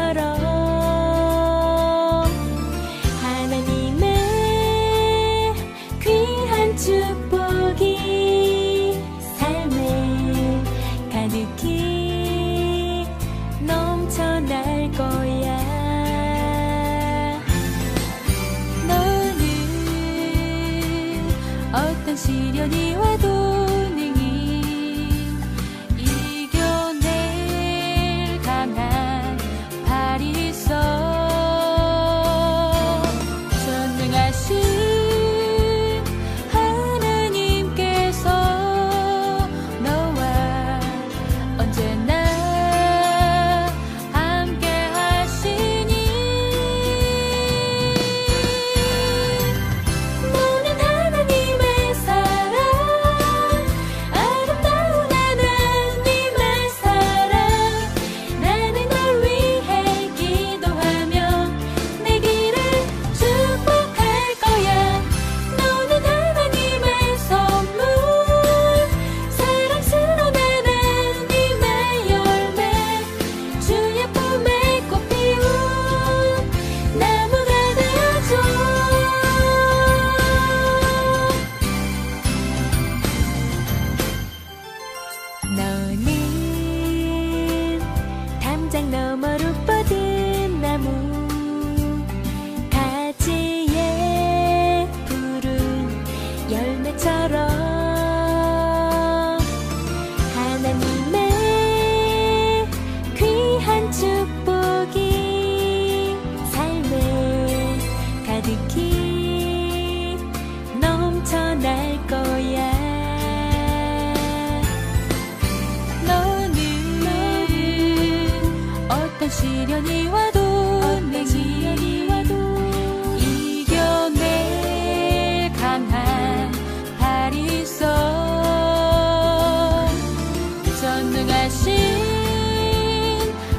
열매처럼 하나님의 귀한 축복이 삶에 가득히 넘쳐날 거야. 너는 어떤 시련이 와도 시련이 와도 이겨낼 강한 발이 있어. 전능하신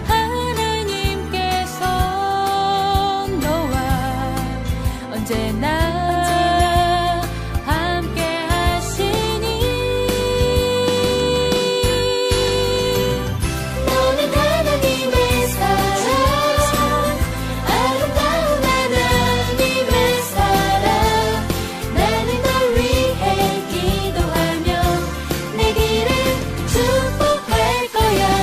하나님께서 너와 언제나 축복할 거야.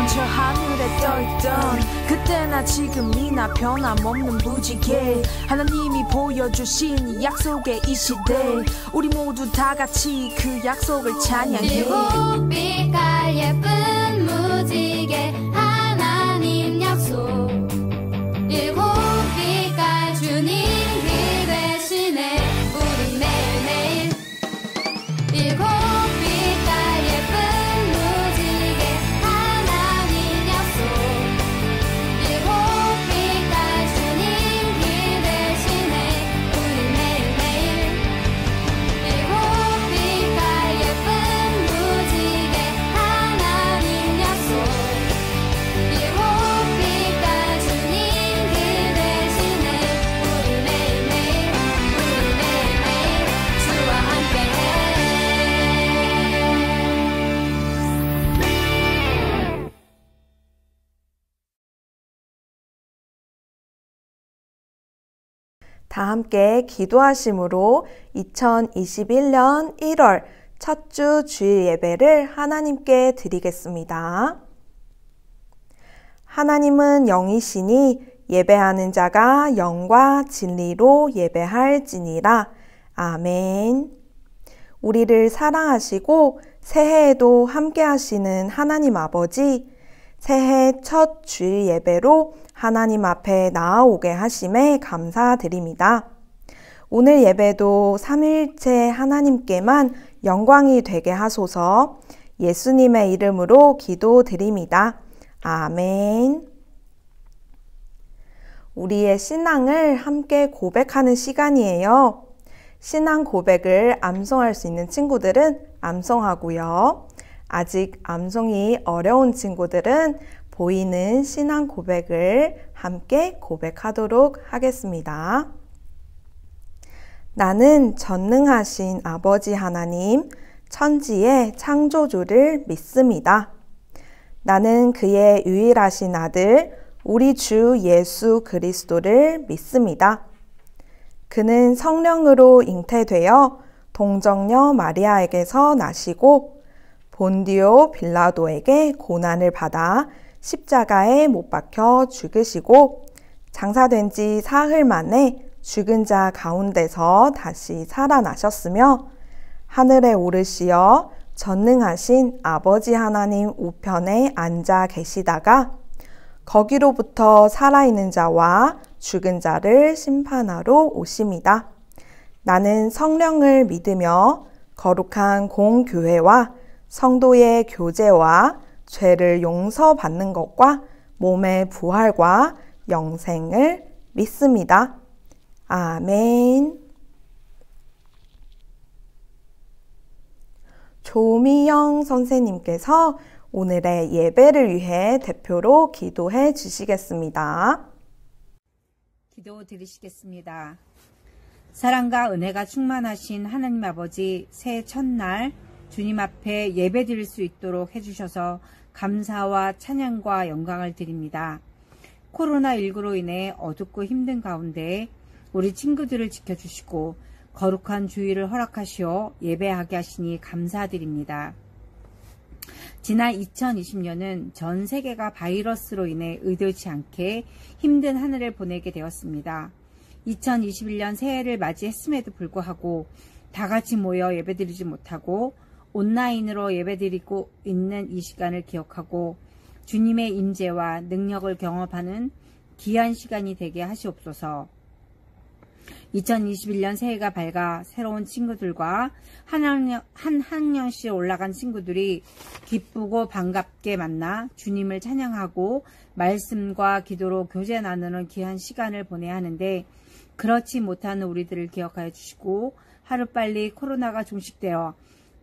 저 하늘에 떠있던 그때나 지금이나 변함없는 무지개 하나님이 보여주신 이 약속의 이 시대 우리 모두 다 같이 그 약속을 찬양해 일곱 빛깔 예쁜 무지개 하나님 약속 일곱 빛깔 주님 그 대신에 우리 매일매일 일곱 빛깔 예쁜 무지개 하나님 약속 일곱 빛깔 주님 그 대신에 우리 매일매일 일곱 빛깔 예쁜 무지개 하나님 약속 일곱 빛깔 주님 그 대신에 우리 매일매일 주와 함께해 다 함께 기도하심으로 2021년 1월 첫 주 주일 예배를 하나님께 드리겠습니다. 하나님은 영이시니 예배하는 자가 영과 진리로 예배할지니라. 아멘. 우리를 사랑하시고 새해에도 함께 하시는 하나님 아버지, 새해 첫 주일 예배로 하나님 앞에 나아오게 하심에 감사드립니다. 오늘 예배도 삼위일체 하나님께만 영광이 되게 하소서. 예수님의 이름으로 기도드립니다. 아멘. 우리의 신앙을 함께 고백하는 시간이에요. 신앙 고백을 암송할 수 있는 친구들은 암송하고요. 아직 암송이 어려운 친구들은 보이는 신앙 고백을 함께 고백하도록 하겠습니다. 나는 전능하신 아버지 하나님, 천지의 창조주를 믿습니다. 나는 그의 유일하신 아들, 우리 주 예수 그리스도를 믿습니다. 그는 성령으로 잉태되어 동정녀 마리아에게서 나시고 본디오 빌라도에게 고난을 받아 십자가에 못 박혀 죽으시고 장사된 지 사흘 만에 죽은 자 가운데서 다시 살아나셨으며 하늘에 오르시어 전능하신 아버지 하나님 우편에 앉아 계시다가 거기로부터 살아있는 자와 죽은 자를 심판하러 오심이다. 나는 성령을 믿으며 거룩한 공교회와 성도의 교제와 죄를 용서받는 것과 몸의 부활과 영생을 믿습니다. 아멘. 조미영 선생님께서 오늘의 예배를 위해 대표로 기도해 주시겠습니다. 기도 드리시겠습니다. 사랑과 은혜가 충만하신 하나님 아버지, 새해 첫날 주님 앞에 예배 드릴 수 있도록 해주셔서 감사와 찬양과 영광을 드립니다. 코로나19로 인해 어둡고 힘든 가운데 우리 친구들을 지켜주시고 거룩한 주일을 허락하시어 예배하게 하시니 감사드립니다. 지난 2020년은 전 세계가 바이러스로 인해 의도치 않게 힘든 한 해를 보내게 되었습니다. 2021년 새해를 맞이했음에도 불구하고 다 같이 모여 예배드리지 못하고 온라인으로 예배드리고 있는 이 시간을 기억하고 주님의 임재와 능력을 경험하는 귀한 시간이 되게 하시옵소서. 2021년 새해가 밝아 새로운 친구들과 한 학년씩 올라간 친구들이 기쁘고 반갑게 만나 주님을 찬양하고 말씀과 기도로 교제 나누는 귀한 시간을 보내야 하는데 그렇지 못하는 우리들을 기억하여 주시고 하루빨리 코로나가 종식되어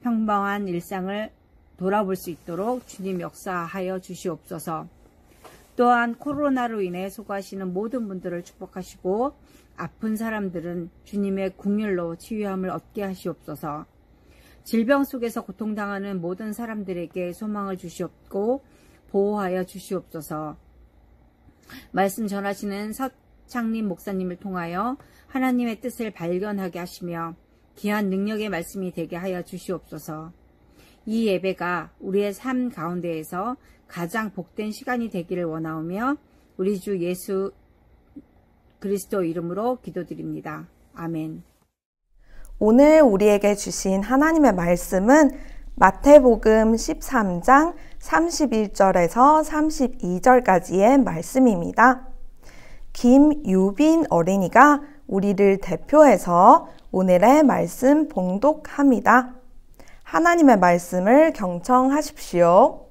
평범한 일상을 돌아볼 수 있도록 주님 역사하여 주시옵소서. 또한 코로나로 인해 수고하시는 모든 분들을 축복하시고 아픈 사람들은 주님의 긍휼로 치유함을 얻게 하시옵소서. 질병 속에서 고통당하는 모든 사람들에게 소망을 주시옵고 보호하여 주시옵소서. 말씀 전하시는 서창림 목사님을 통하여 하나님의 뜻을 발견하게 하시며 귀한 능력의 말씀이 되게 하여 주시옵소서. 이 예배가 우리의 삶 가운데에서 가장 복된 시간이 되기를 원하오며 우리 주 예수 그리스도 이름으로 기도드립니다. 아멘. 오늘 우리에게 주신 하나님의 말씀은 마태복음 13장 31절에서 32절까지의 말씀입니다. 김유빈 어린이가 우리를 대표해서 오늘의 말씀 봉독합니다. 하나님의 말씀을 경청하십시오.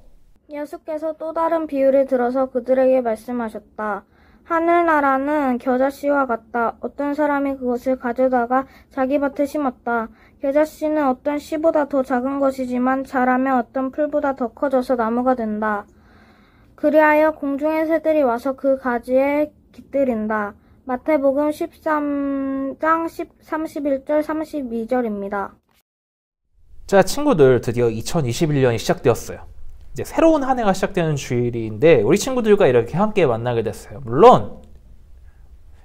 예수께서 또 다른 비유를 들어서 그들에게 말씀하셨다. 하늘나라는 겨자씨와 같다. 어떤 사람이 그것을 가져다가 자기 밭에 심었다. 겨자씨는 어떤 씨보다 더 작은 것이지만 자라면 어떤 풀보다 더 커져서 나무가 된다. 그리하여 공중의 새들이 와서 그 가지에 깃들인다. 마태복음 13장 31절 32절입니다. 자, 친구들, 드디어 2021년이 시작되었어요. 이제 새로운 한 해가 시작되는 주일인데 우리 친구들과 이렇게 함께 만나게 됐어요. 물론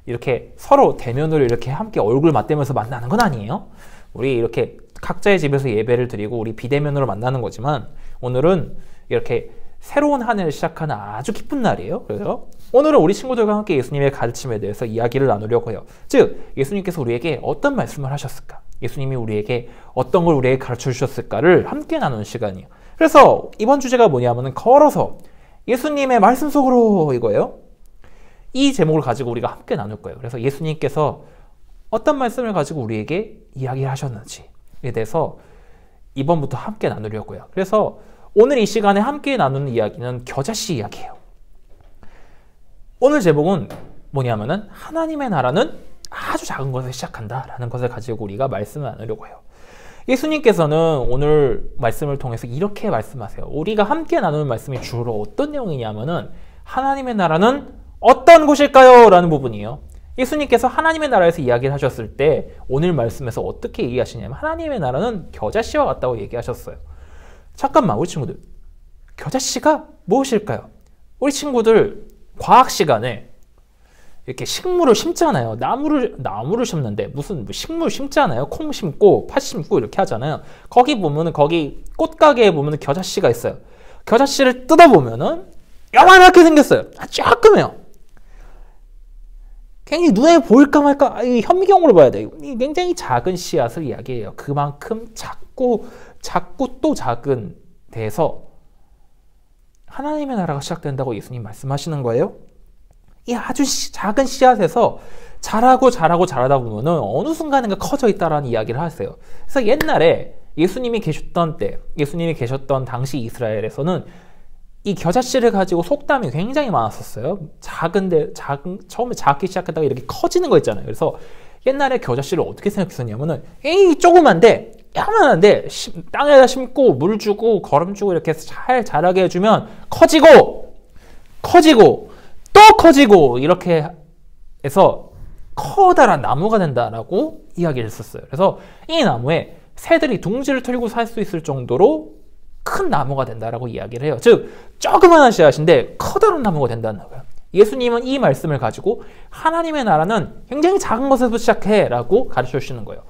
이렇게 서로 대면으로 이렇게 함께 얼굴 맞대면서 만나는 건 아니에요. 우리 이렇게 각자의 집에서 예배를 드리고 우리 비대면으로 만나는 거지만 오늘은 이렇게 새로운 한 해를 시작하는 아주 기쁜 날이에요. 그래서 오늘은 우리 친구들과 함께 예수님의 가르침에 대해서 이야기를 나누려고 해요. 즉, 예수님께서 우리에게 어떤 말씀을 하셨을까? 예수님이 우리에게 어떤 걸 우리에게 가르쳐 주셨을까를 함께 나누는 시간이에요. 그래서 이번 주제가 뭐냐면은 걸어서 예수님의 말씀 속으로 이거예요. 이 제목을 가지고 우리가 함께 나눌 거예요. 그래서 예수님께서 어떤 말씀을 가지고 우리에게 이야기를 하셨는지에 대해서 이번부터 함께 나누려고요. 그래서 오늘 이 시간에 함께 나누는 이야기는 겨자씨 이야기예요. 오늘 제목은 뭐냐면은 하나님의 나라는 아주 작은 것에 시작한다라는 것을 가지고 우리가 말씀을 나누려고 해요. 예수님께서는 오늘 말씀을 통해서 이렇게 말씀하세요. 우리가 함께 나누는 말씀이 주로 어떤 내용이냐면은 하나님의 나라는 어떤 곳일까요? 라는 부분이에요. 예수님께서 하나님의 나라에서 이야기를 하셨을 때 오늘 말씀에서 어떻게 얘기하시냐면 하나님의 나라는 겨자씨와 같다고 얘기하셨어요. 잠깐만, 우리 친구들, 겨자씨가 무엇일까요? 우리 친구들 과학 시간에 이렇게 식물을 심잖아요. 나무를 심는데 무슨 식물 심잖아요. 콩 심고 팥 심고 이렇게 하잖아요. 거기 보면은 거기 꽃가게에 보면은 겨자씨가 있어요. 겨자씨를 뜯어보면은 요만하게 생겼어요. 조금해요. 굉장히 눈에 보일까 말까 현미경으로 봐야 돼요. 굉장히 작은 씨앗을 이야기해요. 그만큼 작고 또 작은 데에서 하나님의 나라가 시작된다고 예수님 말씀하시는 거예요. 이 아주 작은 씨앗에서 자라다 보면은 어느 순간인가 커져 있다라는 이야기를 하세요. 그래서 옛날에 예수님이 계셨던 당시 이스라엘에서는 이 겨자씨를 가지고 속담이 굉장히 많았었어요. 처음에 작게 시작하다가 이렇게 커지는 거 있잖아요. 그래서 옛날에 겨자씨를 어떻게 생각했었냐면은 에이 조그만데 야만한데 땅에다 심고 물 주고 거름 주고 이렇게 잘 자라게 해주면 커지고 또 커지고 이렇게 해서 커다란 나무가 된다라고 이야기를 했었어요. 그래서 이 나무에 새들이 둥지를 틀고 살 수 있을 정도로 큰 나무가 된다라고 이야기를 해요. 즉 조그만한 씨앗인데 커다란 나무가 된다는 거예요. 예수님은 이 말씀을 가지고 하나님의 나라는 굉장히 작은 것에서 시작해 라고 가르쳐 주시는 거예요.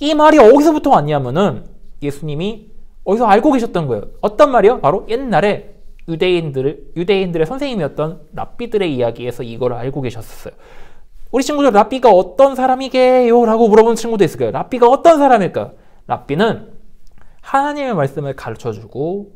이 말이 어디서부터 왔냐면은 예수님이 어디서 알고 계셨던 거예요. 어떤 말이요? 바로 옛날에 유대인들의 선생님이었던 랍비들의 이야기에서 이걸 알고 계셨어요. 우리 친구들 랍비가 어떤 사람이게요? 라고 물어보는 친구도 있을 거예요. 랍비가 어떤 사람일까요? 랍비는 하나님의 말씀을 가르쳐주고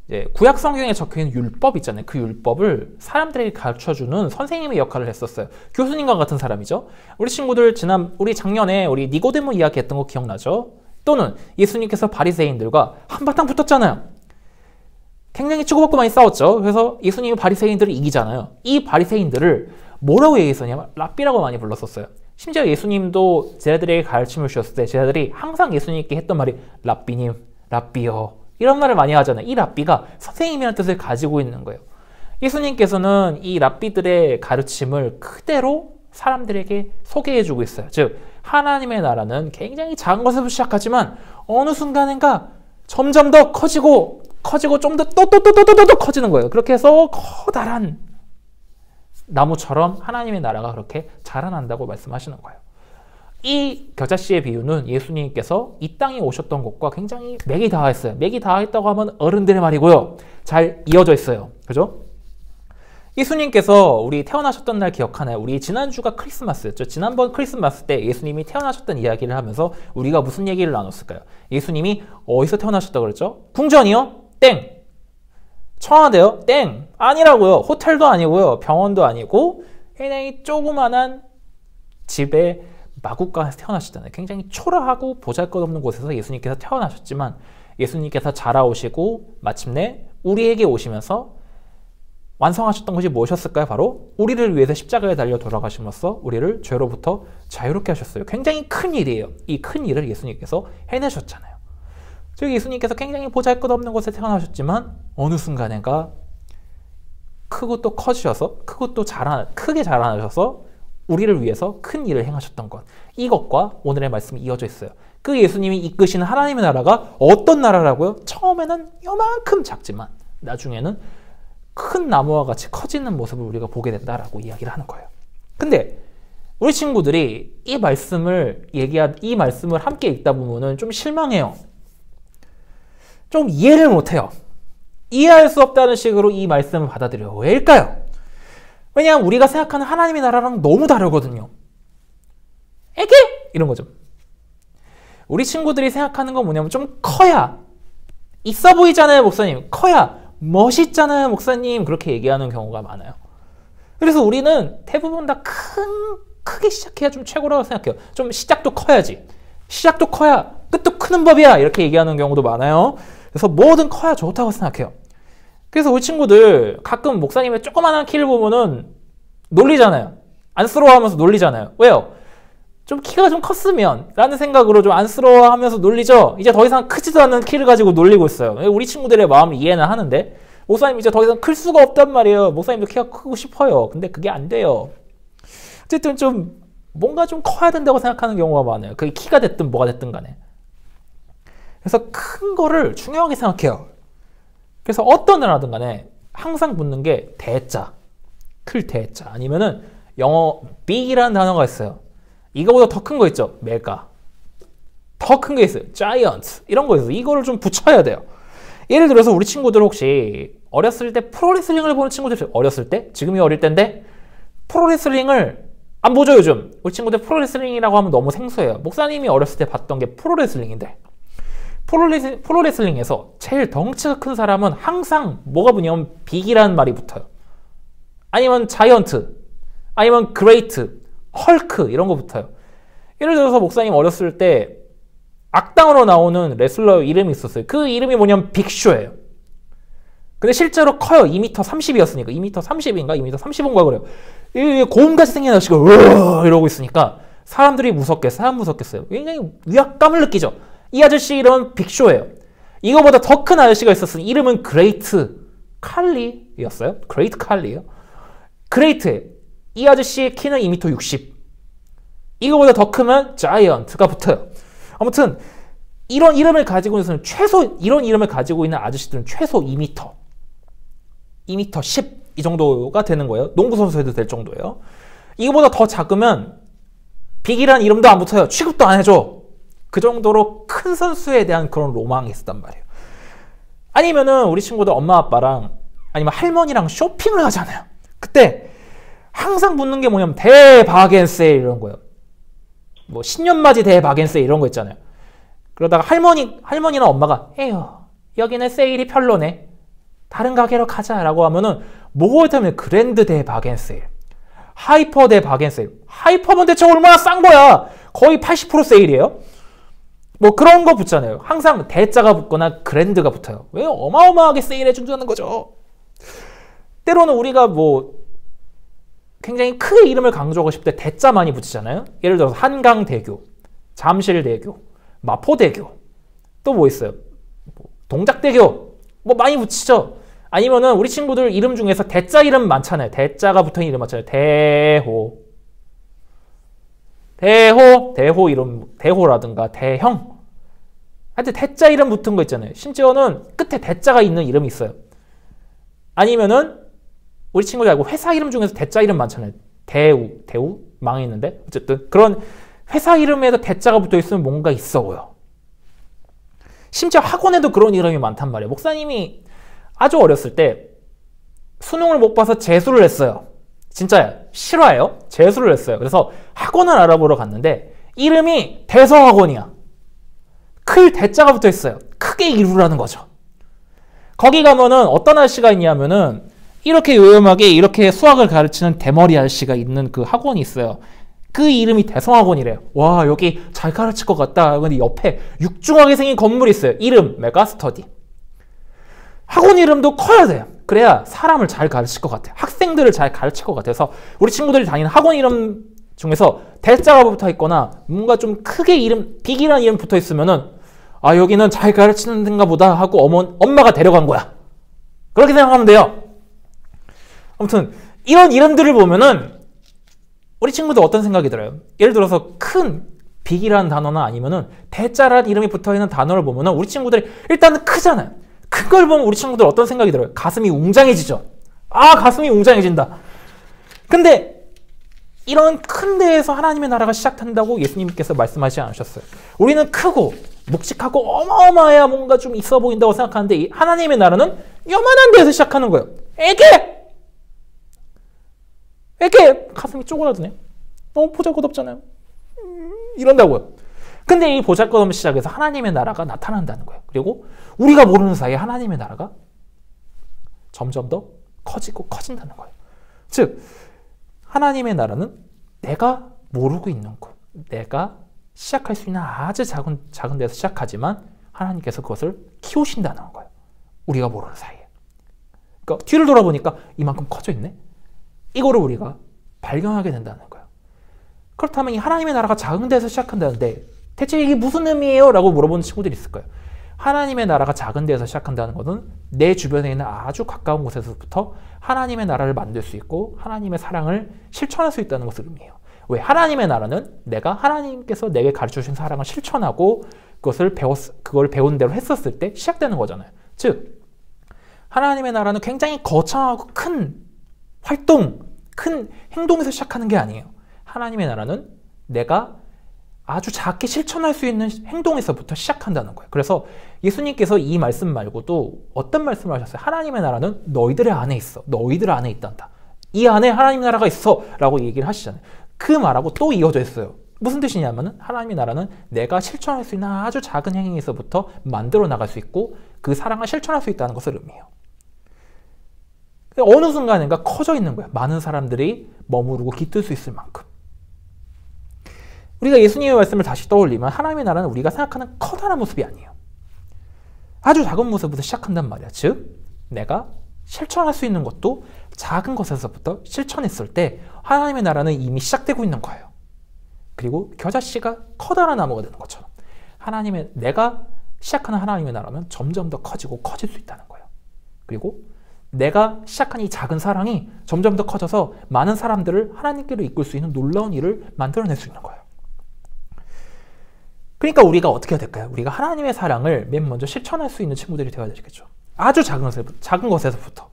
이제 구약 성경에 적혀있는 율법 있잖아요. 그 율법을 사람들에게 가르쳐주는 선생님의 역할을 했었어요. 교수님과 같은 사람이죠. 우리 친구들 우리 작년에 우리 니고데모 이야기했던 거 기억나죠? 또는 예수님께서 바리새인들과 한바탕 붙었잖아요. 굉장히 치고받고 많이 싸웠죠. 그래서 예수님이 바리새인들을 이기잖아요. 이 바리새인들을 뭐라고 얘기했었냐면 랍비라고 많이 불렀었어요. 심지어 예수님도 제자들에게 가르침을 주셨을 때 제자들이 항상 예수님께 했던 말이 랍비님, 랍비요 이런 말을 많이 하잖아요. 이 랍비가 선생님이라는 뜻을 가지고 있는 거예요. 예수님께서는 이 랍비들의 가르침을 그대로 사람들에게 소개해주고 있어요. 즉 하나님의 나라는 굉장히 작은 것에서 시작하지만 어느 순간인가 점점 더 커지고 좀 더 또 커지는 거예요. 그렇게 해서 커다란 나무처럼 하나님의 나라가 그렇게 자라난다고 말씀하시는 거예요. 이 겨자씨의 비유는 예수님께서 이 땅에 오셨던 것과 굉장히 맥이 닿아있어요. 맥이 닿아있다고 하면 어른들의 말이고요. 잘 이어져 있어요. 그죠? 예수님께서 우리 태어나셨던 날 기억하나요? 우리 지난주가 크리스마스였죠. 지난번 크리스마스 때 예수님이 태어나셨던 이야기를 하면서 우리가 무슨 얘기를 나눴을까요? 예수님이 어디서 태어나셨다고 그랬죠? 궁전이요? 땡! 청와대요? 땡! 아니라고요. 호텔도 아니고요. 병원도 아니고 굉장히 조그만한 집에 마구간에서 태어나셨잖아요. 굉장히 초라하고 보잘것없는 곳에서 예수님께서 태어나셨지만 예수님께서 자라오시고 마침내 우리에게 오시면서 완성하셨던 것이 무엇이었을까요? 바로 우리를 위해서 십자가에 달려 돌아가심으로써 우리를 죄로부터 자유롭게 하셨어요. 굉장히 큰 일이에요. 이 큰 일을 예수님께서 해내셨잖아요. 즉 예수님께서 굉장히 보잘것없는 곳에 태어나셨지만 어느 순간에가 크고 또 커지셔서 크고 또 크게 자라나셔서 우리를 위해서 큰 일을 행하셨던 것, 이것과 오늘의 말씀이 이어져 있어요. 그 예수님이 이끄시는 하나님의 나라가 어떤 나라라고요? 처음에는 요만큼 작지만 나중에는 큰 나무와 같이 커지는 모습을 우리가 보게 된다라고 이야기를 하는 거예요. 근데 우리 친구들이 이 말씀을 함께 읽다 보면은 좀 실망해요. 좀 이해를 못해요. 이해할 수 없다는 식으로 이 말씀을 받아들여요. 왜일까요? 왜냐하면 우리가 생각하는 하나님의 나라랑 너무 다르거든요. 에게? 이런 거죠. 우리 친구들이 생각하는 건 뭐냐면 좀 커야 있어 보이잖아요, 목사님. 커야 멋있잖아요, 목사님. 그렇게 얘기하는 경우가 많아요. 그래서 우리는 대부분 다 크게 시작해야 좀 최고라고 생각해요. 좀 시작도 커야지. 시작도 커야 끝도 크는 법이야. 이렇게 얘기하는 경우도 많아요. 그래서 뭐든 커야 좋다고 생각해요. 그래서 우리 친구들 가끔 목사님의 조그만한 키를 보면은 놀리잖아요. 안쓰러워하면서 놀리잖아요. 왜요? 좀 키가 좀 컸으면 라는 생각으로 좀 안쓰러워하면서 놀리죠. 이제 더 이상 크지도 않은 키를 가지고 놀리고 있어요. 우리 친구들의 마음을 이해는 하는데 목사님 이제 더 이상 클 수가 없단 말이에요. 목사님도 키가 크고 싶어요. 근데 그게 안 돼요. 어쨌든 좀 뭔가 좀 커야 된다고 생각하는 경우가 많아요. 그게 키가 됐든 뭐가 됐든 간에. 그래서 큰 거를 중요하게 생각해요. 그래서 어떤 일 하든 간에 항상 붙는 게 대자, 클 대자, 아니면은 영어 big이라는 단어가 있어요. 이거보다 더 큰 거 있죠? 메가. 더 큰 게 있어요. giant. 이런 거 있어요. 이거를 좀 붙여야 돼요. 예를 들어서 우리 친구들 혹시 어렸을 때 프로레슬링을 보는 친구들 있어요. 어렸을 때? 지금이 어릴 때인데 프로레슬링을 안 보죠, 요즘. 우리 친구들 프로레슬링이라고 하면 너무 생소해요. 목사님이 어렸을 때 봤던 게 프로레슬링인데 프로레슬링에서 제일 덩치가 큰 사람은 항상 뭐가 붙냐면 빅이라는 말이 붙어요. 아니면 자이언트, 아니면 그레이트, 헐크 이런 거 붙어요. 예를 들어서 목사님 어렸을 때 악당으로 나오는 레슬러 이름이 있었어요. 그 이름이 뭐냐면 빅쇼예요. 근데 실제로 커요. 2m 30이었으니까 2m 30인가 2m 35인가 그래요. 곰같이 생긴 아저씨가 으아 이러고 있으니까 사람들이 무섭겠어요. 굉장히 위압감을 느끼죠. 이 아저씨 이름은 빅쇼예요. 이거보다 더 큰 아저씨가 있었으니 이름은 그레이트 칼리였어요. 그레이트 칼리요. 그레이트. 이 아저씨의 키는 2m 60. 이거보다 더 크면 자이언트가 붙어요. 아무튼 이런 이름을 가지고 있는 이런 이름을 가지고 있는 아저씨들은 최소 2m. 2m 10 이 정도가 되는 거예요. 농구 선수 해도 될 정도예요. 이거보다 더 작으면 빅이라는 이름도 안 붙어요. 취급도 안 해줘. 그 정도로 큰 선수에 대한 그런 로망이 있었단 말이에요. 아니면은 우리 친구들 엄마 아빠랑 아니면 할머니랑 쇼핑을 하잖아요. 그때 항상 붙는 게 뭐냐면 대바겐세일 이런 거예요. 뭐 신년맞이 대바겐세일 이런 거 있잖아요. 그러다가 할머니나 엄마가 에휴 여기는 세일이 별로네. 다른 가게로 가자라고 하면은 뭐가 있다면 그랜드 대바겐세일, 하이퍼 대바겐세일. 하이퍼면 대체 얼마나 싼 거야. 거의 80% 세일이에요. 뭐 그런 거 붙잖아요. 항상 대자가 붙거나 그랜드가 붙어요. 왜? 어마어마하게 세일해 준다는 거죠. 때로는 우리가 뭐 굉장히 크게 이름을 강조하고 싶을 때 대자 많이 붙이잖아요. 예를 들어서 한강대교, 잠실대교, 마포대교, 또 뭐 있어요? 동작대교, 뭐 많이 붙이죠. 아니면은 우리 친구들 이름 중에서 대자 이름 많잖아요. 대자가 붙어있는 이름 많잖아요. 대호 이름, 대호라든가 대형. 하여튼 대자 이름 붙은 거 있잖아요. 심지어는 끝에 대자가 있는 이름이 있어요. 아니면은 우리 친구들 알고 회사 이름 중에서 대자 이름 많잖아요. 대우 망했는데 어쨌든 그런 회사 이름에도 대자가 붙어 있으면 뭔가 있어 보여. 심지어 학원에도 그런 이름이 많단 말이에요. 목사님이 아주 어렸을 때 수능을 못 봐서 재수를 했어요. 진짜야. 실화예요. 재수를 했어요. 그래서 학원을 알아보러 갔는데 이름이 대서학원이야. 클 대자가 붙어 있어요. 크게 이루라는 거죠. 거기 가면은 어떤 아저씨가 있냐면은 이렇게 요염하게 이렇게 수학을 가르치는 대머리 아저씨가 있는 그 학원이 있어요. 그 이름이 대성학원이래요. 와, 여기 잘 가르칠 것 같다. 근데 옆에 육중하게 생긴 건물이 있어요. 이름 메가스터디. 학원 이름도 커야 돼요. 그래야 사람을 잘 가르칠 것 같아요. 학생들을 잘 가르칠 것 같아서 우리 친구들이 다니는 학원 이름 중에서 대자가 붙어 있거나 뭔가 좀 크게 이름, 빅이라는 이름 붙어 있으면은 아, 여기는 잘 가르치는 데인가 보다 하고 엄마가 데려간 거야. 그렇게 생각하면 돼요. 아무튼 이런 이름들을 보면은 우리 친구들 어떤 생각이 들어요? 예를 들어서 큰 빅이라는 단어나 아니면은 대자라는 이름이 붙어있는 단어를 보면은 우리 친구들이 일단은 크잖아요. 큰 걸 보면 우리 친구들 어떤 생각이 들어요? 가슴이 웅장해지죠. 아, 가슴이 웅장해진다. 근데 이런 큰 데에서 하나님의 나라가 시작한다고 예수님께서 말씀하시지 않으셨어요. 우리는 크고 묵직하고 어마어마해야 뭔가 좀 있어 보인다고 생각하는데 이 하나님의 나라는 요만한 데에서 시작하는 거예요. 애게 가슴이 쪼그라드네. 너무 보잘것없잖아요. 이런다고요. 근데 이 보잘것없는 시작에서 하나님의 나라가 나타난다는 거예요. 그리고 우리가 모르는 사이에 하나님의 나라가 점점 더 커지고 커진다는 거예요. 즉 하나님의 나라는 내가 모르고 있는 곳, 내가 시작할 수 있는 아주 작은 데서 시작하지만 하나님께서 그것을 키우신다는 거예요. 우리가 모르는 사이에. 그러니까 뒤를 돌아보니까 이만큼 커져 있네. 이거를 우리가 발견하게 된다는 거예요. 그렇다면 이 하나님의 나라가 작은 데서 시작한다는데 대체 이게 무슨 의미예요? 라고 물어보는 친구들이 있을 거예요. 하나님의 나라가 작은 데서 시작한다는 것은 내 주변에 있는 아주 가까운 곳에서부터 하나님의 나라를 만들 수 있고 하나님의 사랑을 실천할 수 있다는 것을 의미해요. 왜? 하나님의 나라는 내가 하나님께서 내게 가르쳐주신 사랑을 실천하고 그걸 배운 대로 했었을 때 시작되는 거잖아요. 즉 하나님의 나라는 굉장히 거창하고 큰 활동, 큰 행동에서 시작하는 게 아니에요. 하나님의 나라는 내가 아주 작게 실천할 수 있는 행동에서부터 시작한다는 거예요. 그래서 예수님께서 이 말씀 말고도 어떤 말씀을 하셨어요? 하나님의 나라는 너희들의 안에 있어. 너희들 안에 있단다. 이 안에 하나님의 나라가 있어 라고 얘기를 하시잖아요. 그 말하고 또 이어져 있어요. 무슨 뜻이냐면은 하나님의 나라는 내가 실천할 수 있는 아주 작은 행위에서부터 만들어 나갈 수 있고 그 사랑을 실천할 수 있다는 것을 의미해요. 어느 순간인가 커져 있는 거예요. 많은 사람들이 머무르고 깃들 수 있을 만큼. 우리가 예수님의 말씀을 다시 떠올리면 하나님의 나라는 우리가 생각하는 커다란 모습이 아니에요. 아주 작은 모습부터 시작한단 말이야. 즉 내가 실천할 수 있는 것도 작은 것에서부터 실천했을 때 하나님의 나라는 이미 시작되고 있는 거예요. 그리고 겨자씨가 커다란 나무가 되는 것처럼 내가 시작하는 하나님의 나라는 점점 더 커지고 커질 수 있다는 거예요. 그리고 내가 시작한 이 작은 사랑이 점점 더 커져서 많은 사람들을 하나님께로 이끌 수 있는 놀라운 일을 만들어낼 수 있는 거예요. 그러니까 우리가 어떻게 해야 될까요? 우리가 하나님의 사랑을 맨 먼저 실천할 수 있는 친구들이 되어야 되겠죠. 아주 작은 것에서부터,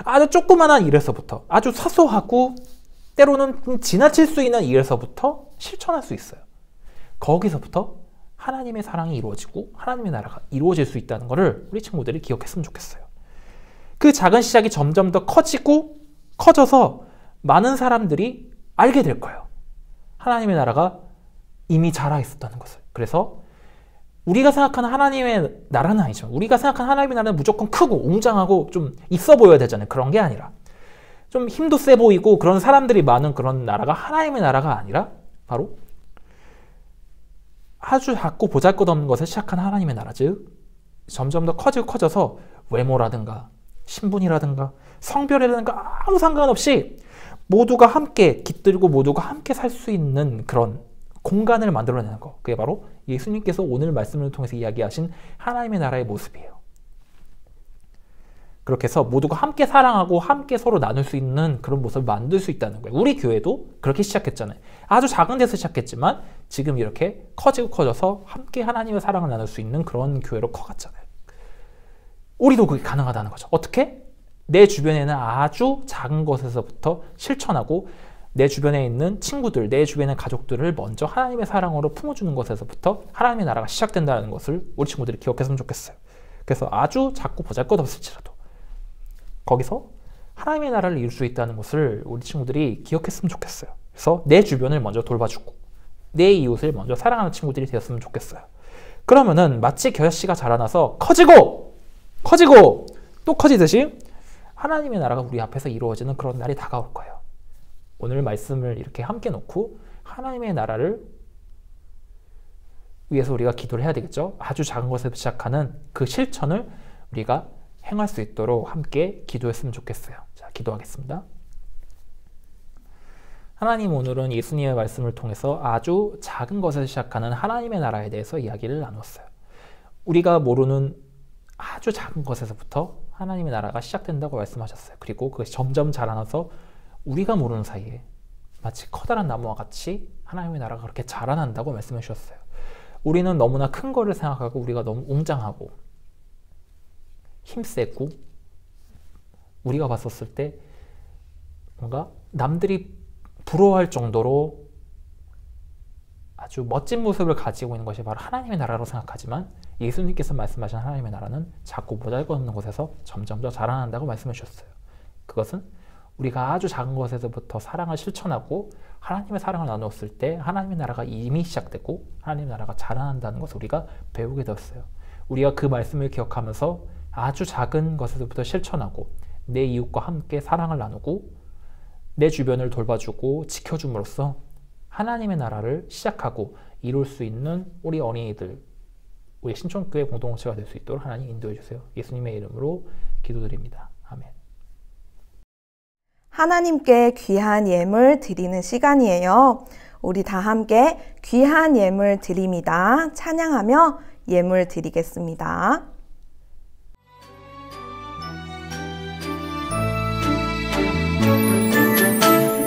아주 조그만한 일에서부터, 아주 사소하고 때로는 지나칠 수 있는 일에서부터 실천할 수 있어요. 거기서부터 하나님의 사랑이 이루어지고 하나님의 나라가 이루어질 수 있다는 것을 우리 친구들이 기억했으면 좋겠어요. 그 작은 시작이 점점 더 커지고 커져서 많은 사람들이 알게 될 거예요. 하나님의 나라가 이미 자라 있었다는 것을. 그래서 우리가 생각하는 하나님의 나라는 아니죠. 우리가 생각하는 하나님의 나라는 무조건 크고 웅장하고 좀 있어 보여야 되잖아요. 그런 게 아니라 좀 힘도 세 보이고 그런 사람들이 많은 그런 나라가 하나님의 나라가 아니라 바로 아주 작고 보잘것없는 것을 시작한 하나님의 나라. 즉 점점 더 커지고 커져서 외모라든가 신분이라든가 성별이라든가 아무 상관없이 모두가 함께 깃들고 모두가 함께 살 수 있는 그런 공간을 만들어내는 거. 그게 바로 예수님께서 오늘 말씀을 통해서 이야기하신 하나님의 나라의 모습이에요. 그렇게 해서 모두가 함께 사랑하고 함께 서로 나눌 수 있는 그런 모습을 만들 수 있다는 거예요. 우리 교회도 그렇게 시작했잖아요. 아주 작은 데서 시작했지만 지금 이렇게 커지고 커져서 함께 하나님의 사랑을 나눌 수 있는 그런 교회로 커갔잖아요. 우리도 그게 가능하다는 거죠. 어떻게? 내 주변에는 아주 작은 것에서부터 실천하고 내 주변에 있는 친구들, 내 주변의 가족들을 먼저 하나님의 사랑으로 품어주는 것에서부터 하나님의 나라가 시작된다는 것을 우리 친구들이 기억했으면 좋겠어요. 그래서 아주 작고 보잘것없을지라도 거기서 하나님의 나라를 이룰 수 있다는 것을 우리 친구들이 기억했으면 좋겠어요. 그래서 내 주변을 먼저 돌봐주고 내 이웃을 먼저 사랑하는 친구들이 되었으면 좋겠어요. 그러면은 마치 겨자씨가 자라나서 커지고 또 커지듯이 하나님의 나라가 우리 앞에서 이루어지는 그런 날이 다가올 거예요. 오늘 말씀을 이렇게 함께 놓고 하나님의 나라를 위해서 우리가 기도를 해야 되겠죠. 아주 작은 것에서 시작하는 그 실천을 우리가 행할 수 있도록 함께 기도했으면 좋겠어요. 자, 기도하겠습니다. 하나님, 오늘은 예수님의 말씀을 통해서 아주 작은 것에서 시작하는 하나님의 나라에 대해서 이야기를 나눴어요. 우리가 모르는 아주 작은 것에서부터 하나님의 나라가 시작된다고 말씀하셨어요. 그리고 그것이 점점 자라나서 우리가 모르는 사이에 마치 커다란 나무와 같이 하나님의 나라가 그렇게 자라난다고 말씀해 주셨어요. 우리는 너무나 큰 거를 생각하고 우리가 너무 웅장하고 힘세고 우리가 봤었을 때 뭔가 남들이 부러워할 정도로 아주 멋진 모습을 가지고 있는 것이 바로 하나님의 나라로 생각하지만 예수님께서 말씀하신 하나님의 나라는 작고 보잘것없는 곳에서 점점 더 자라난다고 말씀해 주셨어요. 그것은 우리가 아주 작은 것에서부터 사랑을 실천하고 하나님의 사랑을 나누었을 때 하나님의 나라가 이미 시작되고 하나님의 나라가 자라난다는 것을 우리가 배우게 되었어요. 우리가 그 말씀을 기억하면서 아주 작은 것에서부터 실천하고 내 이웃과 함께 사랑을 나누고 내 주변을 돌봐주고 지켜줌으로써 하나님의 나라를 시작하고 이룰 수 있는 우리 어린이들, 우리 신촌교회 공동체가 될 수 있도록 하나님 인도해 주세요. 예수님의 이름으로 기도드립니다. 아멘. 하나님께 귀한 예물 드리는 시간이에요. 우리 다 함께 귀한 예물 드립니다. 찬양하며 예물 드리겠습니다.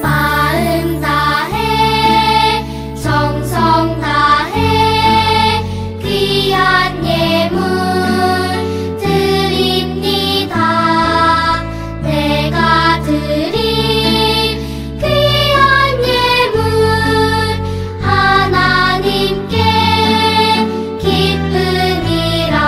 마음 다해 정성 다해 귀한 예물 드립니다. 내가 드린 귀한 예물 하나님께 기쁨이라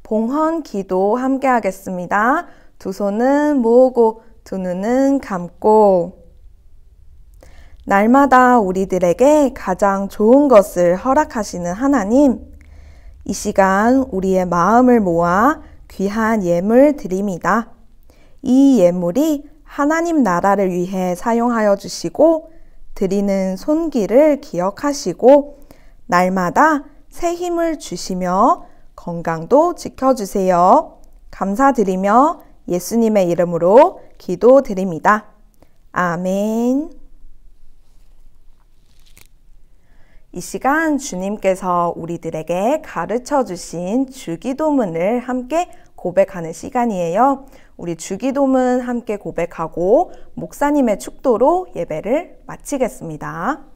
봉헌 기도 함께 하겠습니다. 두 손은 모으고 두 눈은 감고 날마다 우리들에게 가장 좋은 것을 허락하시는 하나님, 이 시간 우리의 마음을 모아 귀한 예물 드립니다. 이 예물이 하나님 나라를 위해 사용하여 주시고 드리는 손길을 기억하시고 날마다 새 힘을 주시며 건강도 지켜주세요. 감사드리며 예수님의 이름으로 기도드립니다. 아멘. 이 시간 주님께서 우리들에게 가르쳐 주신 주기도문을 함께 고백하는 시간이에요. 우리 주기도문 함께 고백하고 목사님의 축도로 예배를 마치겠습니다.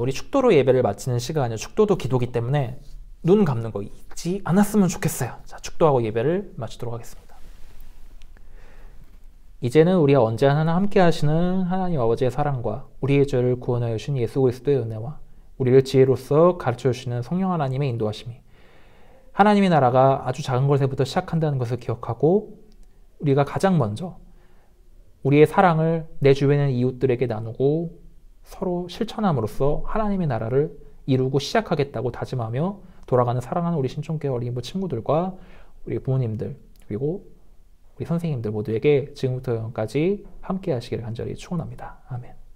우리 축도로 예배를 마치는 시간이요. 축도도 기도기 때문에 눈 감는 거 잊지 않았으면 좋겠어요. 자, 축도하고 예배를 마치도록 하겠습니다. 이제는 우리가 언제나 함께 하시는 하나님 아버지의 사랑과 우리의 죄를 구원하여 주신 예수 그리스도의 은혜와 우리를 지혜로서 가르쳐 주시는 성령 하나님의 인도하심이 하나님의 나라가 아주 작은 것에부터 시작한다는 것을 기억하고 우리가 가장 먼저 우리의 사랑을 내 주변의 이웃들에게 나누고 서로 실천함으로써 하나님의 나라를 이루고 시작하겠다고 다짐하며 돌아가는 사랑하는 우리 신촌교회 어린이부 친구들과 우리 부모님들 그리고 우리 선생님들 모두에게 지금부터 영원까지 함께 하시기를 간절히 축원합니다. 아멘.